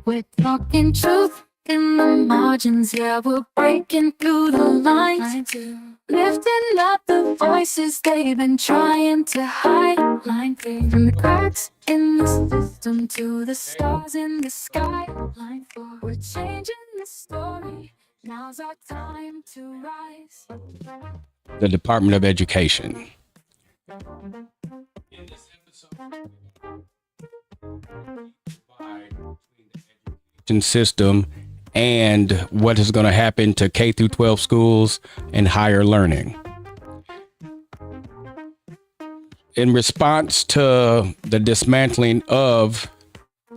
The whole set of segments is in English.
We're talking truth in the margins, yeah, we're breaking through the lines, lifting up the voices they've been trying to hide. Line 3, from the cracks in the system to the stars in the sky. Line 4, we're changing the story, now's our time to rise. The Department of Education. In this episode, system and what is going to happen to K through 12 schools and higher learning. In response to the dismantling of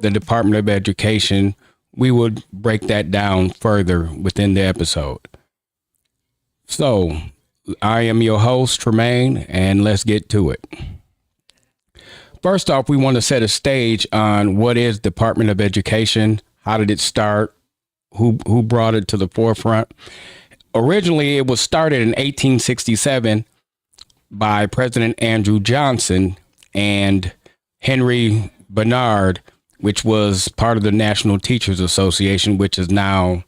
the Department of Education, we would break that down further within the episode. So, I am your host, Tremain, and let's get to it. First off, we want to set a stage on what is Department of Education. How did it start? Who brought it to the forefront? Originally, it was started in 1867 by President Andrew Johnson and Henry Barnard, which was part of the National Teachers Association, which is now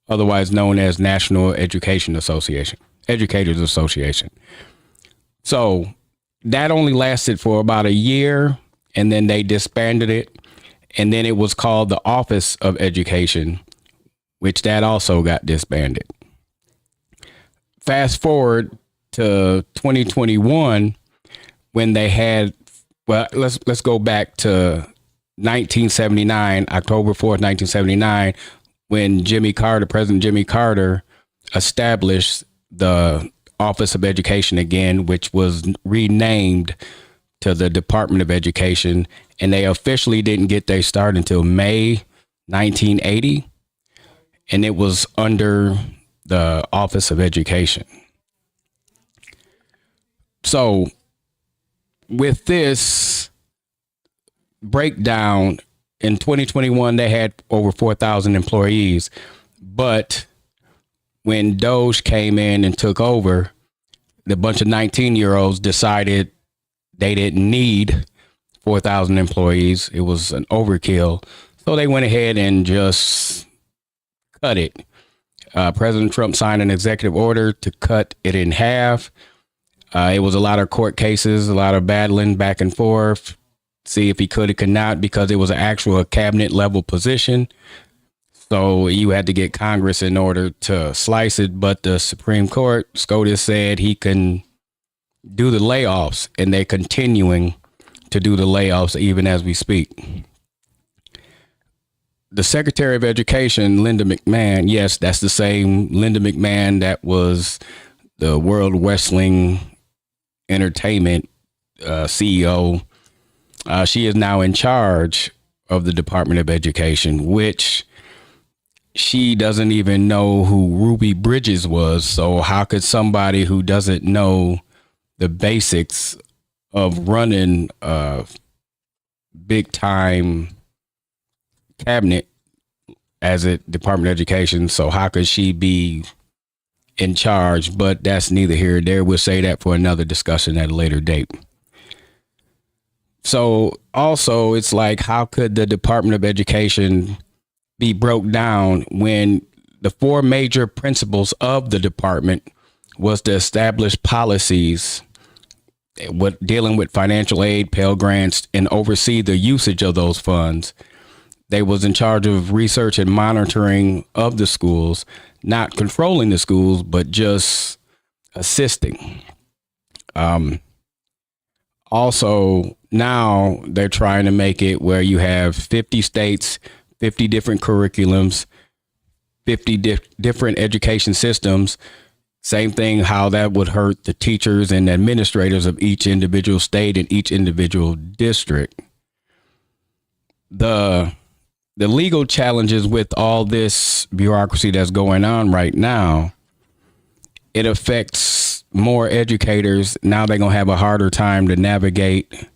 otherwise known as National Education Association, Educators Association. So that only lasted for about a year, and then they disbanded it. And then it was called the Office of Education, which that also got disbanded. Fast forward to 2021, when they had, well, let's go back to 1979, October 4th, 1979, when President Jimmy Carter established the Office of Education again, which was renamed to the Department of Education, and they officially didn't get their start until May 1980, and it was under the Office of Education. So with this breakdown, in 2021, they had over 4,000 employees, but when Doge came in and took over, the bunch of 19-year-olds decided they didn't need 4,000 employees. It was an overkill. So they went ahead and just cut it. President Trump signed an executive order to cut it in half. It was a lot of court cases, a lot of battling back and forth, see if he could or could not, because it was an actual cabinet level position. So you had to get Congress in order to slice it. But the Supreme Court, SCOTUS, said he can do the layoffs, and they're continuing to do the layoffs even as we speak. The Secretary of Education, Linda McMahon, yes, that's the same Linda McMahon that was the World Wrestling Entertainment CEO. She is now in charge of the Department of Education, which she doesn't even know who Ruby Bridges was. So how could somebody who doesn't know the basics of running a big time cabinet as a Department of Education, so how could she be in charge? But that's neither here nor there. We'll say that for another discussion at a later date. So also, it's like, how could the Department of Education be broke down when the four major principles of the department was to establish policies dealing with financial aid, Pell Grants, and oversee the usage of those funds. They was in charge of research and monitoring of the schools, not controlling the schools, but just assisting. Also, now they're trying to make it where you have 50 states, 50 different curriculums, 50 different education systems. Same thing, how that would hurt the teachers and administrators of each individual state and each individual district. The legal challenges with all this bureaucracy that's going on right now, it affects more educators. Now they're going to have a harder time to navigate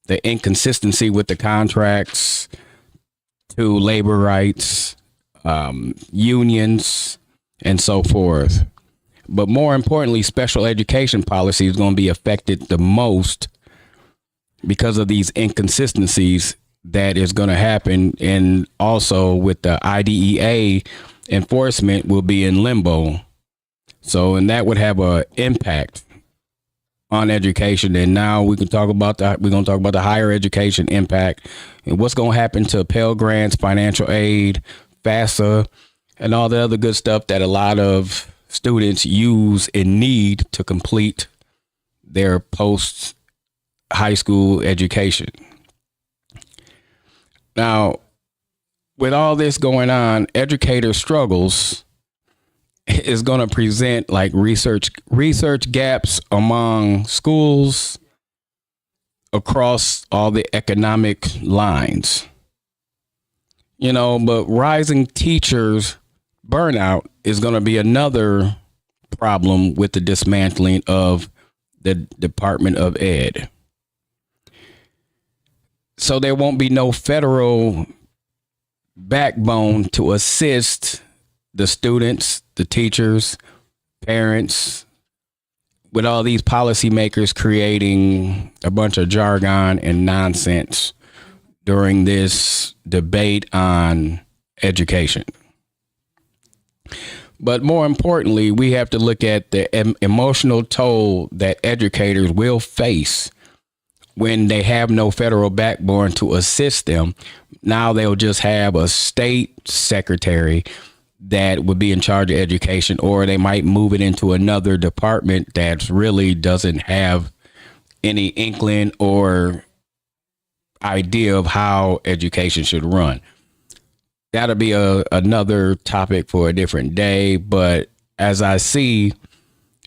the inconsistency with the contracts to labor rights, unions, and so forth. But more importantly, special education policy is going to be affected the most because of these inconsistencies that is going to happen. And also with the IDEA enforcement will be in limbo. So, and that would have an impact on education. And now we're going to talk about the higher education impact and what's going to happen to Pell Grants, financial aid, FAFSA, and all the other good stuff that a lot of students use and need to complete their post high school education. Now, with all this going on, educator struggles is going to present like research gaps among schools across all the economic lines. But rising teachers burnout is going to be another problem with the dismantling of the Department of Ed. So there won't be no federal backbone to assist the students, the teachers, parents, with all these policymakers creating a bunch of jargon and nonsense during this debate on education. But more importantly, we have to look at the emotional toll that educators will face when they have no federal backbone to assist them. Now they'll just have a state secretary that would be in charge of education, or they might move it into another department that really doesn't have any inkling or idea of how education should run. That'll be another topic for a different day. But as I see,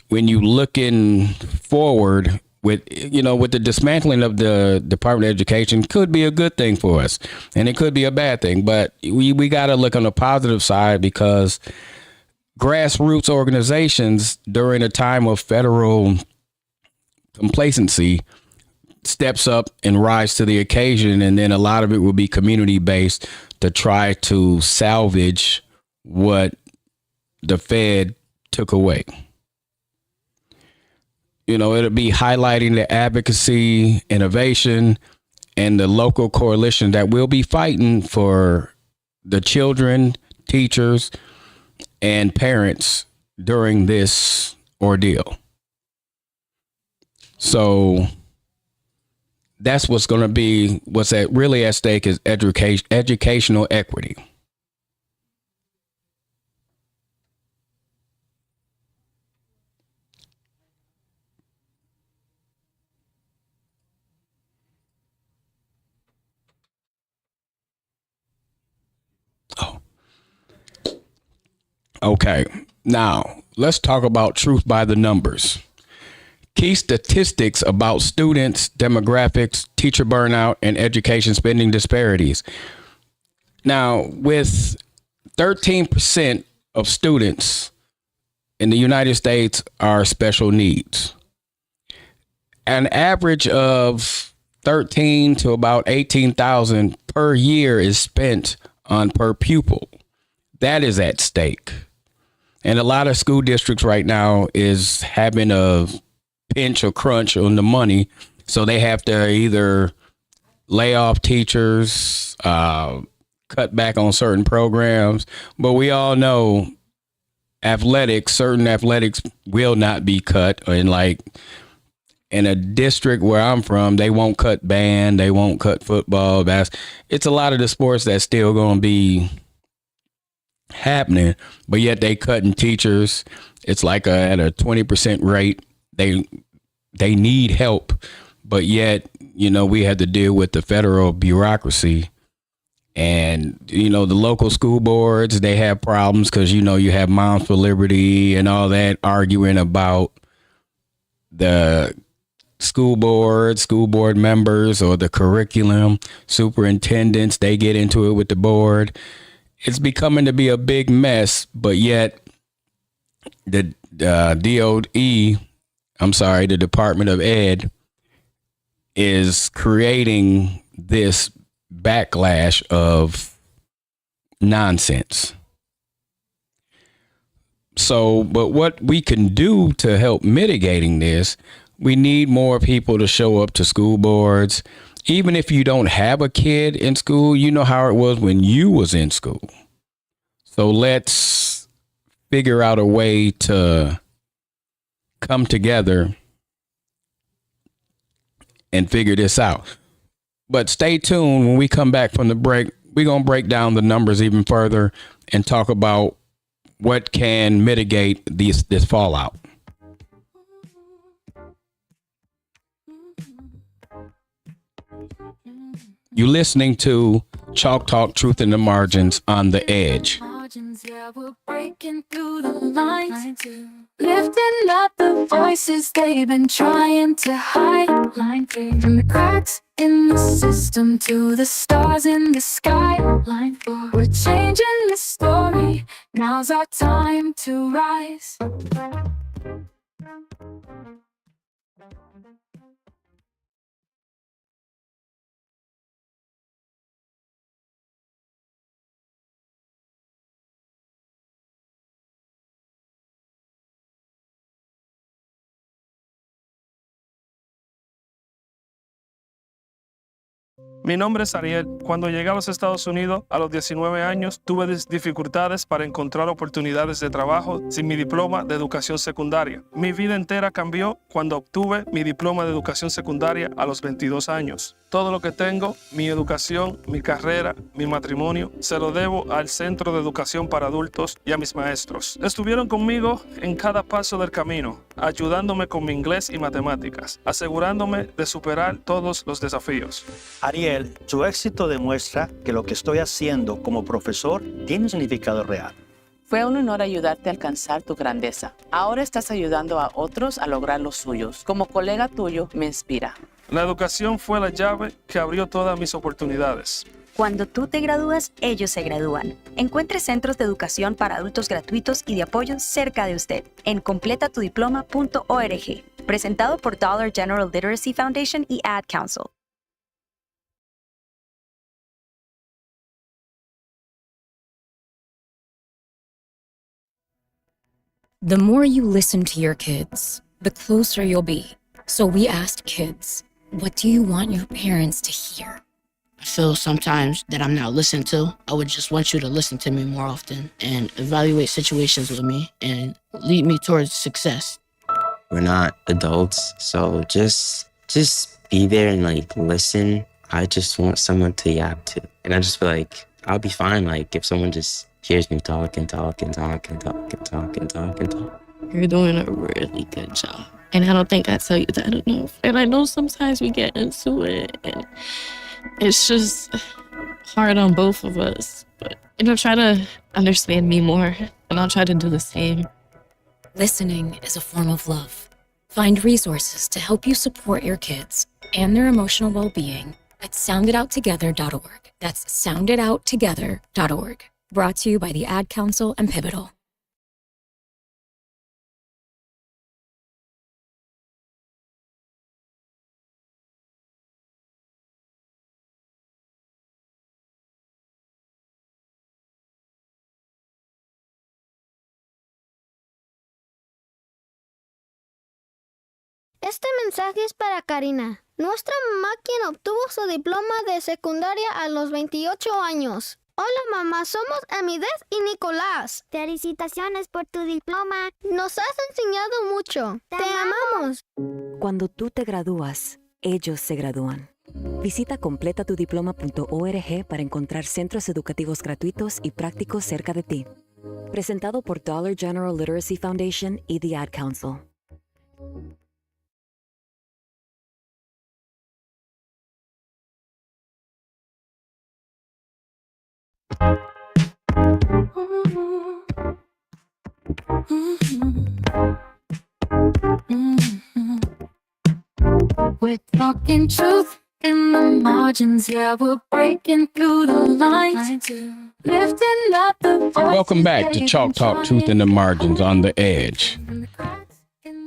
when you looking forward with the dismantling of the Department of Education, could be a good thing for us, and it could be a bad thing. But we got to look on the positive side, because grassroots organizations during a time of federal complacency steps up and rise to the occasion, and then a lot of it will be community based to try to salvage what the Fed took away. It'll be highlighting the advocacy, innovation, and the local coalition that will be fighting for the children, teachers, and parents during this ordeal. So that's what's going to be, really at stake is educational equity. Oh, okay. Now let's talk about truth by the numbers. Key statistics about students, demographics, teacher burnout, and education spending disparities. Now, with 13% of students in the United States are special needs, an average of 13 to about 18,000 per year is spent on per pupil. That is at stake. And a lot of school districts right now is having a pinch or crunch on the money. So they have to either lay off teachers, cut back on certain programs. But we all know certain athletics will not be cut. And like in a district where I'm from, they won't cut band, they won't cut football. It's a lot of the sports that's still going to be happening, but yet they cutting teachers. It's like at a 20% rate. They need help, but yet, we had to deal with the federal bureaucracy, and, the local school boards, they have problems because, you have Moms for Liberty and all that arguing about the school board members or the curriculum superintendents. They get into it with the board. It's becoming to be a big mess, but yet the the Department of Ed is creating this backlash of nonsense. So, but what we can do to help mitigating this, we need more people to show up to school boards. Even if you don't have a kid in school, you know how it was when you was in school. So let's figure out a way to come together and figure this out. But stay tuned. When we come back from the break, we're going to break down the numbers even further and talk about what can mitigate this fallout. You're listening to Chalk Talk, Truth in the Margins on the Edge. Yeah, we're breaking through the lines, lifting up the voices they've been trying to hide. Line 3, from the cracks in the system to the stars in the sky. Line 4, we're changing the story. Now's our time to rise. Mi nombre es Ariel. Cuando llegué a los Estados Unidos a los 19 años, tuve dificultades para encontrar oportunidades de trabajo sin mi diploma de educación secundaria. Mi vida entera cambió cuando obtuve mi diploma de educación secundaria a los 22 años. Todo lo que tengo, mi educación, mi carrera, mi matrimonio, se lo debo al Centro de Educación para Adultos y a mis maestros. Estuvieron conmigo en cada paso del camino, ayudándome con mi inglés y matemáticas, asegurándome de superar todos los desafíos. Ariel, su éxito demuestra que lo que estoy haciendo como profesor tiene un significado real. Fue un honor ayudarte a alcanzar tu grandeza. Ahora estás ayudando a otros a lograr los suyos. Como colega tuyo, me inspira. La educación fue la llave que abrió todas mis oportunidades. Cuando tú te gradúas, ellos se gradúan. Encuentre centros de educación para adultos gratuitos y de apoyo cerca de usted en completatudiploma.org. Presentado por Dollar General Literacy Foundation y Ad Council. The more you listen to your kids, the closer you'll be. So we asked kids, what do you want your parents to hear? I feel sometimes that I'm not listened to. I would just want you to listen to me more often and evaluate situations with me and lead me towards success. We're not adults, so just be there and listen. I just want someone to yap to. And I just feel like I'll be fine if someone just hears me talk and talk and talk and talk and talk and talk and talk. You're doing a really good job. And I don't think I tell you that enough. And I know sometimes we get into it and it's just hard on both of us. But, try to understand me more and I'll try to do the same. Listening is a form of love. Find resources to help you support your kids and their emotional well-being at sounditouttogether.org. That's sounditouttogether.org. Brought to you by the Ad Council and Pivotal. Este mensaje es para Karina, nuestra mamá quien obtuvo su diploma de secundaria a los 28 años. Hola mamá, somos Amidez y Nicolás. Felicitaciones por tu diploma. Nos has enseñado mucho. Te amamos. Cuando tú te gradúas, ellos se gradúan. Visita completatudiploma.org para encontrar centros educativos gratuitos y prácticos cerca de ti. Presentado por Dollar General Literacy Foundation y the Ad Council. We're talking truth in the margins, yeah, we're breaking through the lines, lifting up the voices. Welcome back to Chalk Talk, Truth in the Margins on the Edge.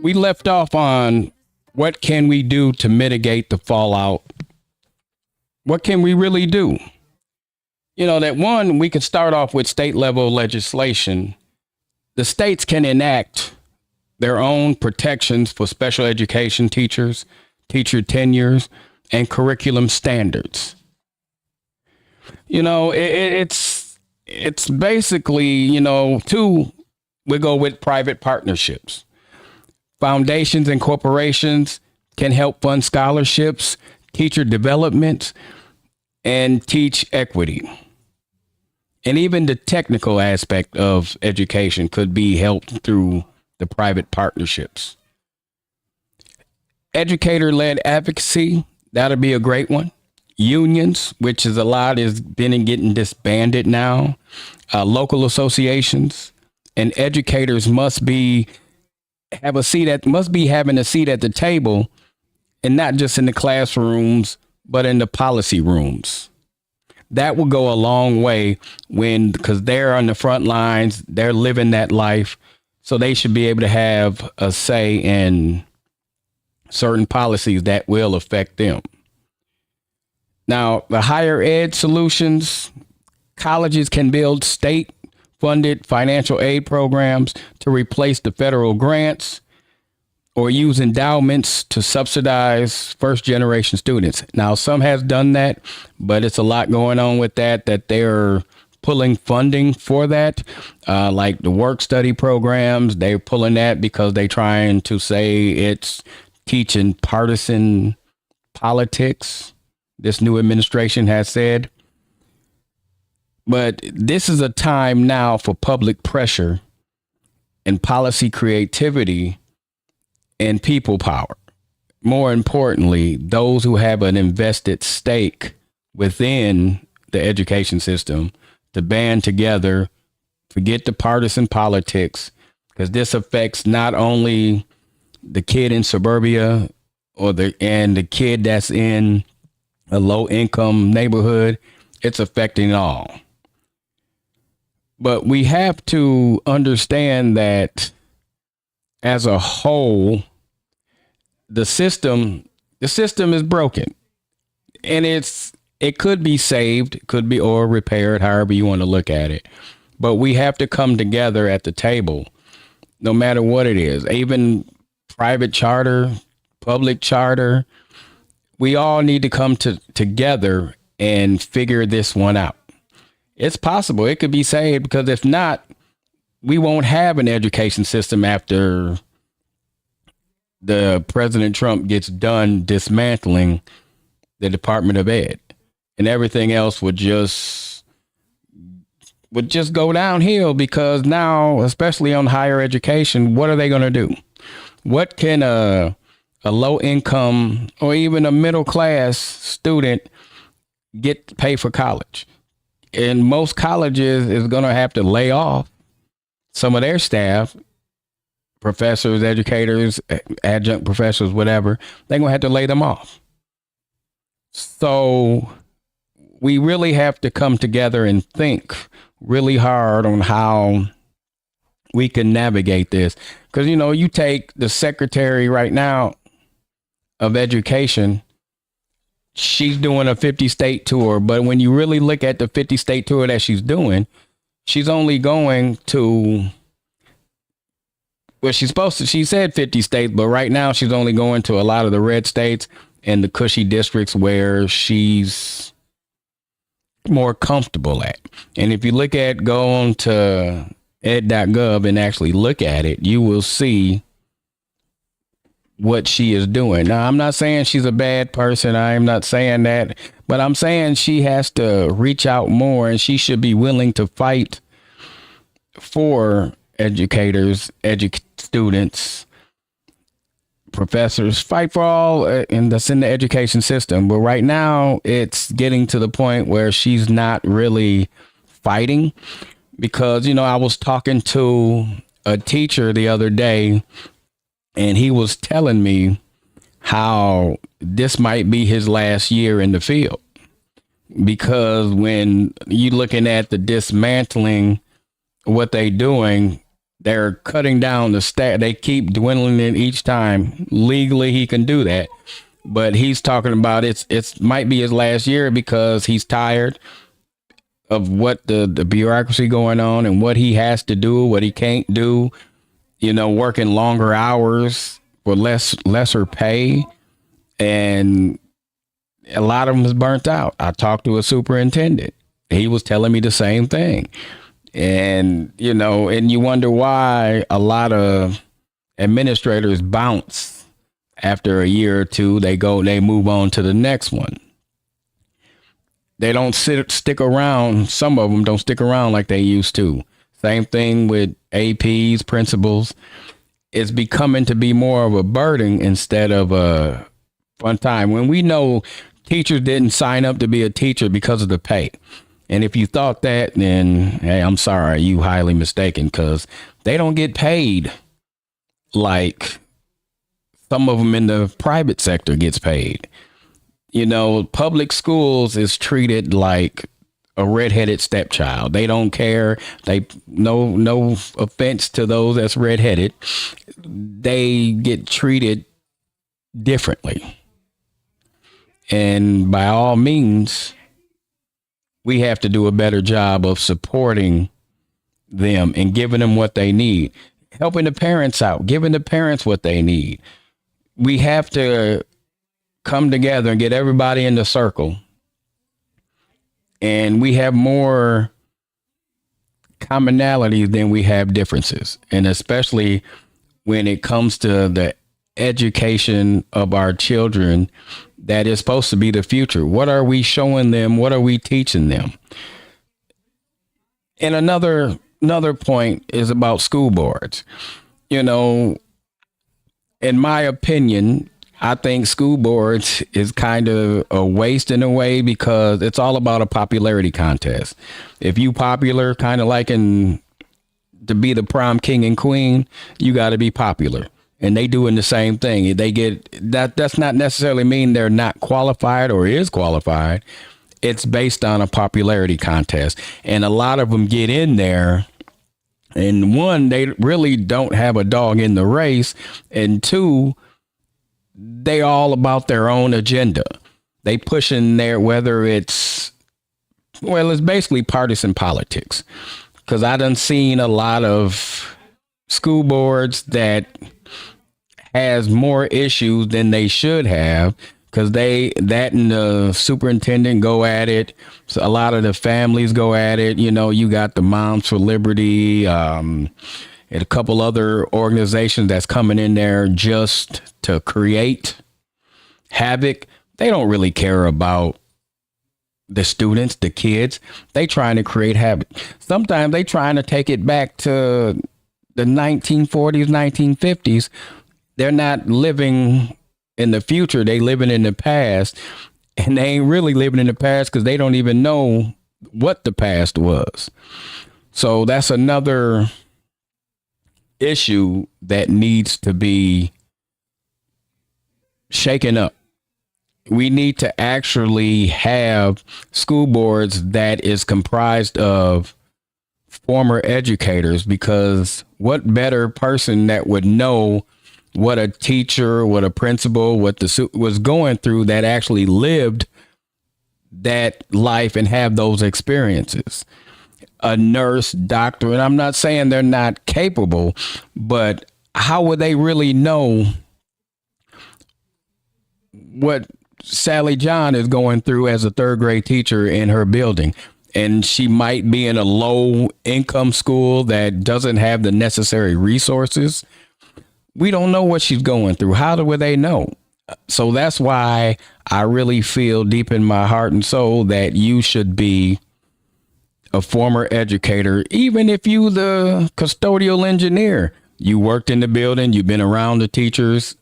We left off on what can we do to mitigate the fallout? What can we really do? That one, we could start off with state level legislation the states can enact their own protections for special education teachers, teacher tenures, and curriculum standards. You know, it's basically, you know, we go with private partnerships. Foundations and corporations can help fund scholarships, teacher development, and teach equity. And even the technical aspect of education could be helped through the private partnerships. Educator-led advocacy, that'll be a great one. Unions, which is a lot, is been getting disbanded now. Local associations and educators must be having a seat at the table, and not just in the classrooms, but in the policy rooms. That will go a long way because they're on the front lines, they're living that life. So they should be able to have a say in certain policies that will affect them. Now, the higher ed solutions, colleges can build state-funded financial aid programs to replace the federal grants or use endowments to subsidize first-generation students. Now, some has done that, but it's a lot going on with that they're pulling funding for that, like the work study programs. They're pulling that because they're trying to say it's teaching partisan politics, this new administration has said. But this is a time now for public pressure and policy creativity and people power. More importantly, those who have an invested stake within the education system to band together, forget the partisan politics, because this affects not only the kid in suburbia and the kid that's in a low income neighborhood. It's affecting all. But we have to understand that as a whole, the system is broken, and it could be saved, or repaired, however you want to look at it. But we have to come together at the table, no matter what it is, even private charter, public charter. We all need to come together and figure this one out. It's possible it could be saved, because if not, we won't have an education system after the President Trump gets done dismantling the Department of Ed, and everything else would just go downhill, because now, especially on higher education, what are they going to do? What can a low income or even a middle class student get to pay for college? And most colleges is going to have to lay off some of their staff, professors, educators, adjunct professors, whatever. They're going to have to lay them off. So we really have to come together and think really hard on how we can navigate this. Because, you know, you take the secretary right now of education, she's doing a 50-state tour. But when you really look at the 50-state tour that she's doing, she's only going to, well, she said 50 states, but right now she's only going to a lot of the red states and the cushy districts where she's more comfortable at. And if you go on to ed.gov and actually look at it, you will see what she is doing. Now, I'm not saying she's a bad person. I'm not saying that, but I'm saying she has to reach out more, and she should be willing to fight for educators, students, professors, fight for all, and that's in the education system. But right now it's getting to the point where she's not really fighting, because, you know, I was talking to a teacher the other day, and he was telling me how this might be his last year in the field, because when you're looking at the dismantling, what they're doing, they're cutting down the staff. They keep dwindling it each time. Legally, he can do that, but he's talking about it might be his last year because he's tired of what the bureaucracy going on and what he has to do, what he can't do, working longer hours for lesser pay. And a lot of them is burnt out. I talked to a superintendent. He was telling me the same thing. And, and you wonder why a lot of administrators bounce after a year or two. They move on to the next one. They don't stick around. Some of them don't stick around like they used to. Same thing with APs, principals. It's becoming to be more of a burden instead of a fun time. When we know teachers didn't sign up to be a teacher because of the pay. And if you thought that, then, hey, I'm sorry, you highly mistaken, because they don't get paid like some of them in the private sector gets paid. Public schools is treated like a redheaded stepchild. They don't care. No offense to those that's redheaded. They get treated differently. And by all means, we have to do a better job of supporting them and giving them what they need, helping the parents out, giving the parents what they need. We have to come together and get everybody in the circle. And we have more commonalities than we have differences. And especially when it comes to the education of our children, that is supposed to be the future. What are we showing them? What are we teaching them? And another point is about school boards. In my opinion, I think school boards is kind of a waste in a way, because it's all about a popularity contest. If you popular, kind of like to be the prom king and queen, you got to be popular. And they doing the same thing. They get that. That's not necessarily mean they're not qualified or is qualified. It's based on a popularity contest. And a lot of them get in there. And one, they really don't have a dog in the race. And two, they all about their own agenda. They pushing whether it's basically partisan politics. Because I done seen a lot of school boards that has more issues than they should have, because and the superintendent go at it. So a lot of the families go at it. You got the Moms for Liberty, and a couple other organizations that's coming in there just to create havoc. They don't really care about the students, the kids. They trying to create havoc. Sometimes they trying to take it back to the 1940s, 1950s. They're not living in the future. They living in the past, and they ain't really living in the past because they don't even know what the past was. So that's another issue that needs to be shaken up. We need to actually have school boards that is comprised of former educators, because what better person that would know what a teacher, what a principal, what was going through, that actually lived that life and have those experiences. A nurse, doctor, and I'm not saying they're not capable, but how would they really know what Sally John is going through as a third grade teacher in her building? And she might be in a low income school that doesn't have the necessary resources. We don't know what she's going through. How would they know? So that's why I really feel deep in my heart and soul that you should be a former educator. Even if you the custodial engineer, you worked in the building, you've been around the teachers,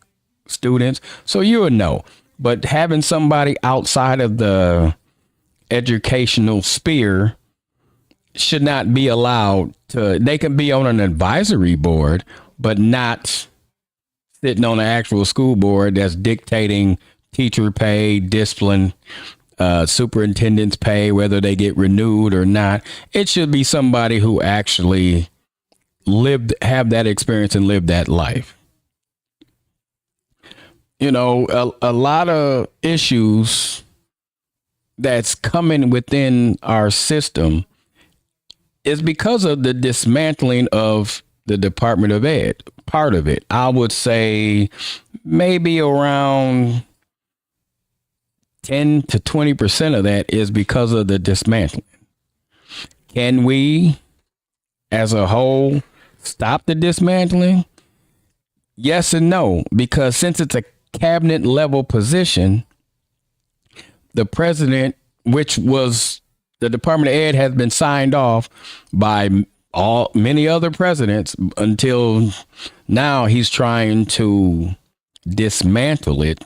students, so you would know. But having somebody outside of the educational sphere should not be allowed to. They can be on an advisory board, but not sitting on the actual school board that's dictating teacher pay, discipline, superintendent's pay, whether they get renewed or not. It should be somebody who actually have that experience and live that life. A lot of issues that's coming within our system is because of the dismantling of the Department of Ed. Part of it, I would say maybe around 10 to 20% of that is because of the dismantling. Can we, as a whole, stop the dismantling? Yes and no, because since it's a cabinet level position, the president, which was the Department of Ed, has been signed off by many other presidents until now. He's trying to dismantle it,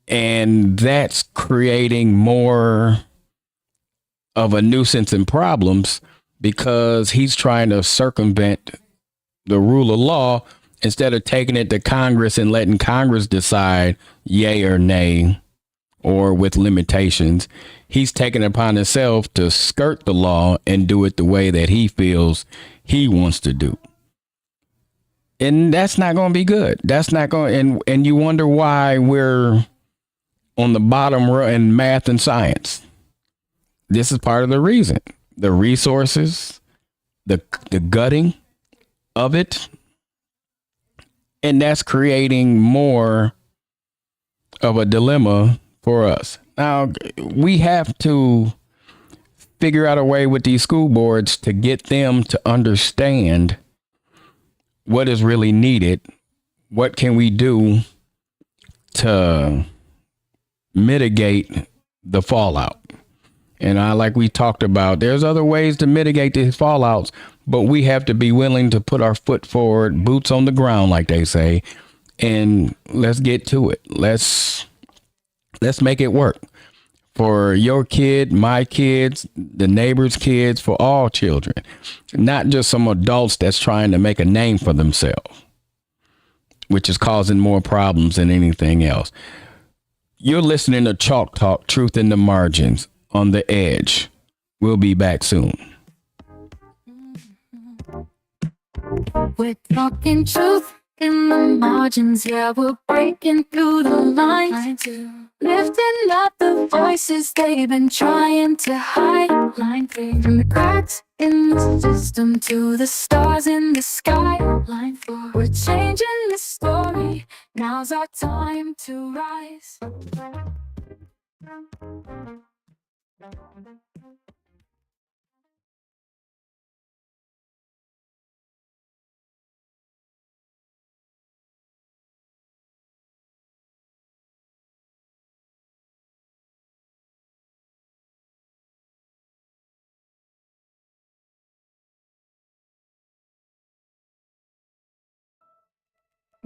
and that's creating more of a nuisance and problems because he's trying to circumvent the rule of law instead of taking it to Congress and letting Congress decide yay or nay, or with limitations. He's taken it upon himself to skirt the law and do it the way that he feels he wants to do. And that's not going to be good. That's not going, and you wonder why we're on the bottom in math and science. This is part of the reason. The resources, the gutting of it, and that's creating more of a dilemma for us. Now, we have to figure out a way with these school boards to get them to understand what is really needed. What can we do to mitigate the fallout? And like we talked about, there's other ways to mitigate these fallouts, but we have to be willing to put our foot forward, boots on the ground, like they say, and let's get to it. Let's make it work for your kid, my kids, the neighbor's kids, for all children, not just some adults that's trying to make a name for themselves, which is causing more problems than anything else. You're listening to Chalk Talk, Truth in the Margins, on the Edge. We'll be back soon. We're talking truth in the margins, yeah, we're breaking through the lines, lifting up the voices they've been trying to hide. Line 3, from the cracks in the system to the stars in the sky. Line 4, we're changing the story, now's our time to rise.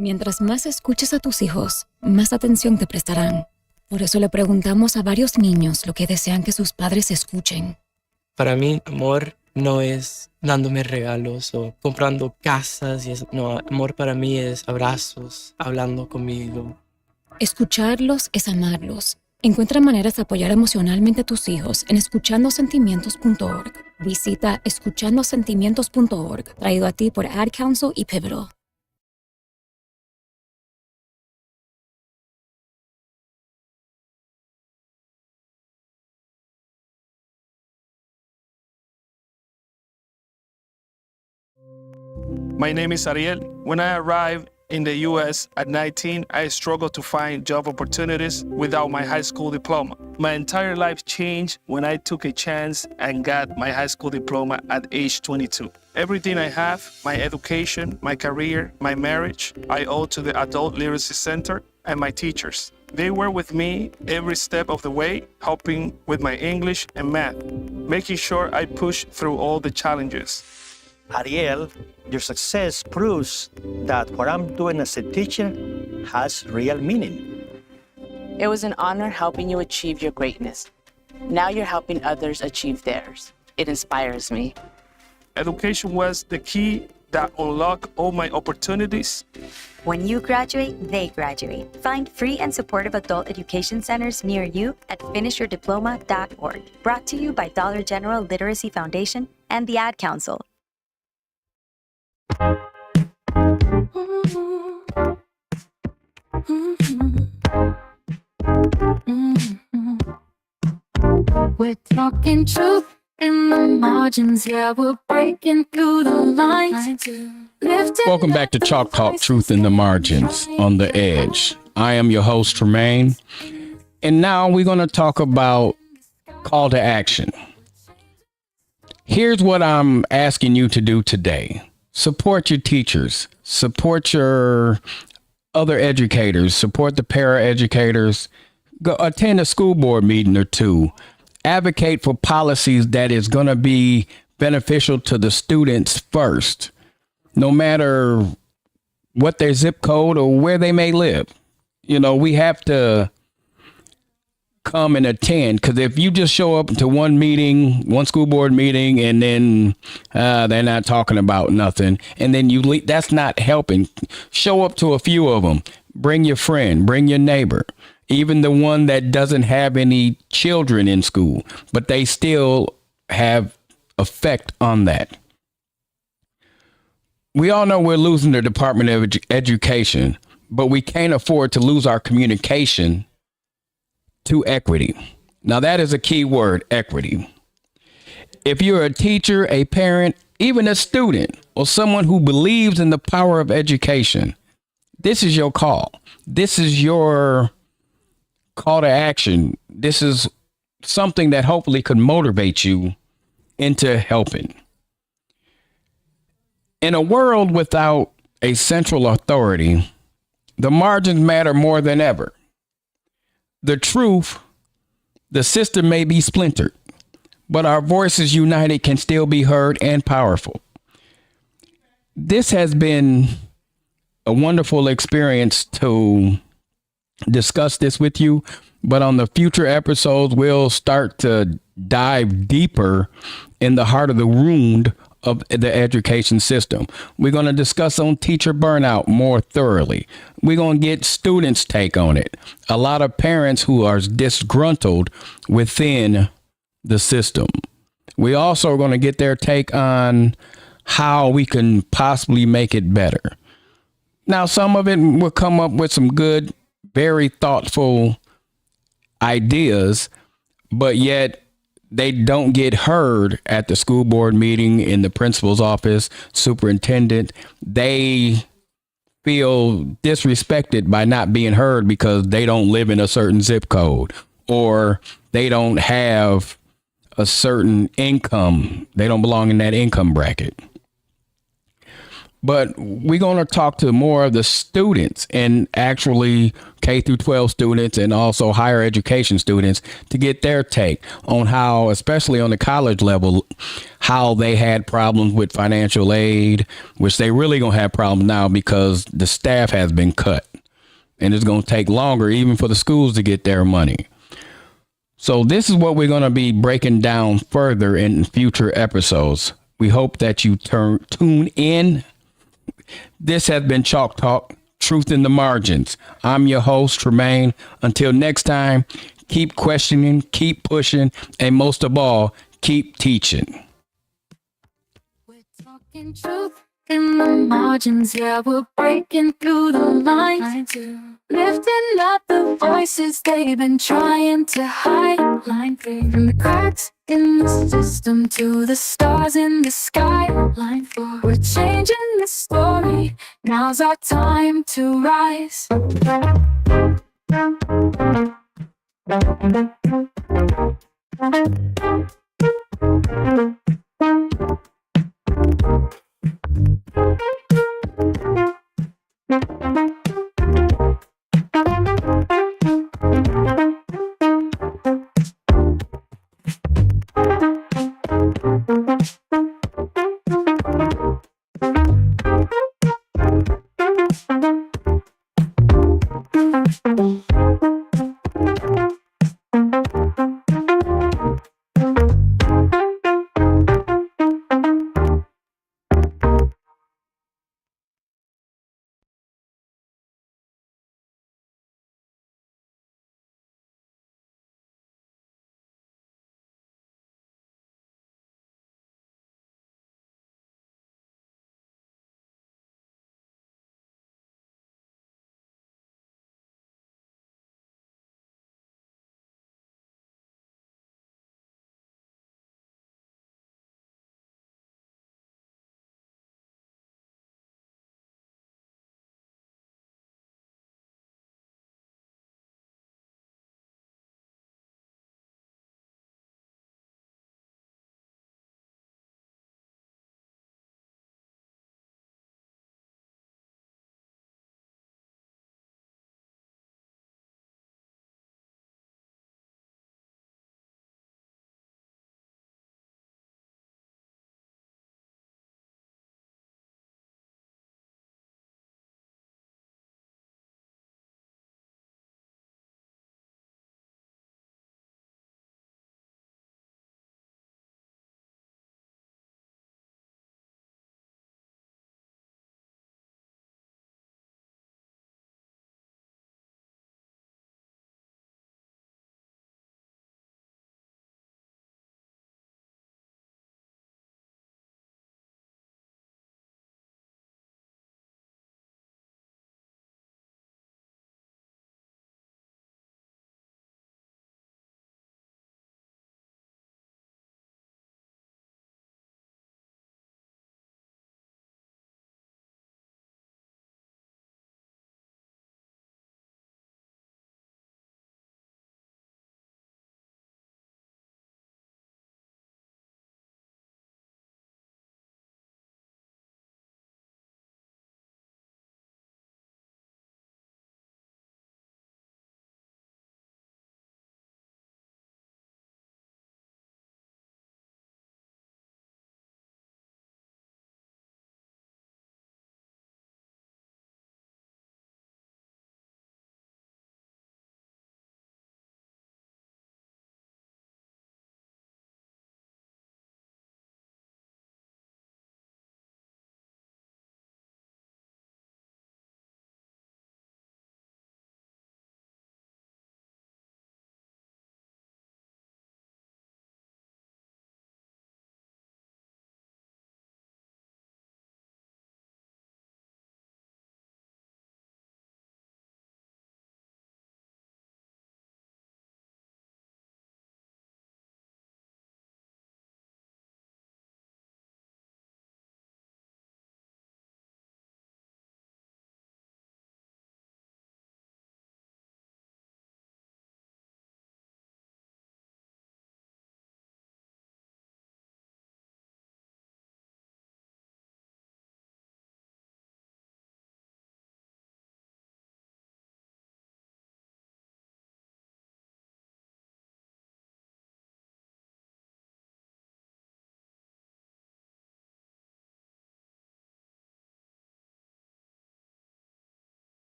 Mientras más escuches a tus hijos, más atención te prestarán. Por eso le preguntamos a varios niños lo que desean que sus padres escuchen. Para mí, amor no es dándome regalos o comprando casas y eso. No, amor para mí es abrazos, hablando conmigo. Escucharlos es amarlos. Encuentra maneras de apoyar emocionalmente a tus hijos en escuchandosentimientos.org. Visita escuchandosentimientos.org, traído a ti por Ad Council y Pivotal. My name is Ariel. When I arrived in the US at 19, I struggled to find job opportunities without my high school diploma. My entire life changed when I took a chance and got my high school diploma at age 22. Everything I have, my education, my career, my marriage, I owe to the Adult Literacy Center and my teachers. They were with me every step of the way, helping with my English and math, making sure I pushed through all the challenges. Ariel, your success proves that what I'm doing as a teacher has real meaning. It was an honor helping you achieve your greatness. Now you're helping others achieve theirs. It inspires me. Education was the key that unlocked all my opportunities. When you graduate, they graduate. Find free and supportive adult education centers near you at finishyourdiploma.org. Brought to you by Dollar General Literacy Foundation and the Ad Council. We're talking truth in the margins, yeah, we're breaking through the lines. Welcome back to Chalk Talk, Truth in the Margins, on the Edge. I am your host, Tremain, and now we're going to talk about call to action. Here's what I'm asking you to do today. Support your teachers, support your other educators, support the paraeducators, go attend a school board meeting or two, advocate for policies that is going to be beneficial to the students first, no matter what their zip code or where they may live. You know, we have to come and attend, because if you just show up to one meeting, one school board meeting, and then they're not talking about nothing, and then you leave, that's not helping. Show up to a few of them. Bring your friend, bring your neighbor, even the one that doesn't have any children in school, but they still have effect on that. We all know we're losing the Department of Education, but we can't afford to lose our communication to equity. Now, that is a key word, equity. If you're a teacher, a parent, even a student, or someone who believes in the power of education, this is your call. This is your call to action. This is something that hopefully could motivate you into helping. In a world without a central authority, the margins matter more than ever. The truth, the system may be splintered, but our voices united can still be heard and powerful. This has been a wonderful experience to discuss this with you, but on the future episodes, we'll start to dive deeper in the heart of the wound of the education system. We're going to discuss on teacher burnout more thoroughly. We're going to get students' take on it. A lot of parents who are disgruntled within the system. We also are going to get their take on how we can possibly make it better. Now, some of it will come up with some good, very thoughtful ideas, but yet they don't get heard at the school board meeting, in the principal's office, superintendent. They feel disrespected by not being heard because they don't live in a certain zip code, or they don't have a certain income. They don't belong in that income bracket. But we're going to talk to more of the students, and actually K through 12 students and also higher education students, to get their take on how, especially on the college level, how they had problems with financial aid, which they really going to have problems now because the staff has been cut, and it's going to take longer even for the schools to get their money. So this is what we're going to be breaking down further in future episodes. We hope that you tune in. This has been Chalk Talk, Truth in the Margins. I'm your host, Tremain. Until next time, keep questioning, keep pushing, and most of all, keep teaching. We're talking truth in the margins, yeah, we're breaking through the lines. Lifting up the voices they've been trying to hide. Line 3. From the cracks in the system to the stars in the sky. Line 4. We're changing the story. Now's our time to rise.